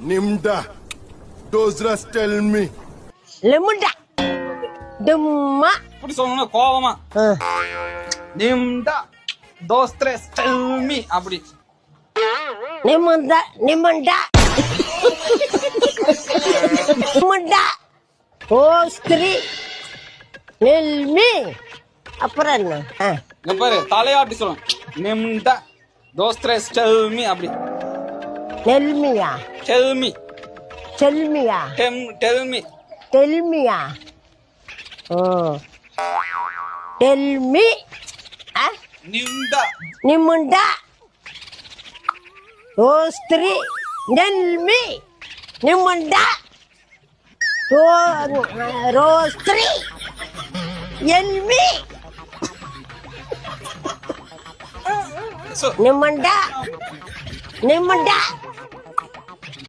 Nimda. Those rest tell me. லிமுண்டா டும்மா இப்படி சொல்லணும் கோவமா. நிம்டா தோஸ்திரஸ் டெல்மி அப்படி. நிமுண்டா நிமுண்டா நிமுண்டா ஓ ஸ்திரீ நெல்மி அப்புறம் என்ன இங்க பாரு தலையாட்டி சொல்லணும். நிம்டா தோஸ்திரஸ் டெல்மி அப்படி. நெல்மியா டெல்மி செல்மியா டெல்மி. டெல்மியா ஓ டெல்மி நிம்டா நிமுண்டா ஓ ஸ்திரீ நெல்மி நிமுண்டா ரோஸ்திரீ எல்மி So, நிமுண்டா நிமுண்டா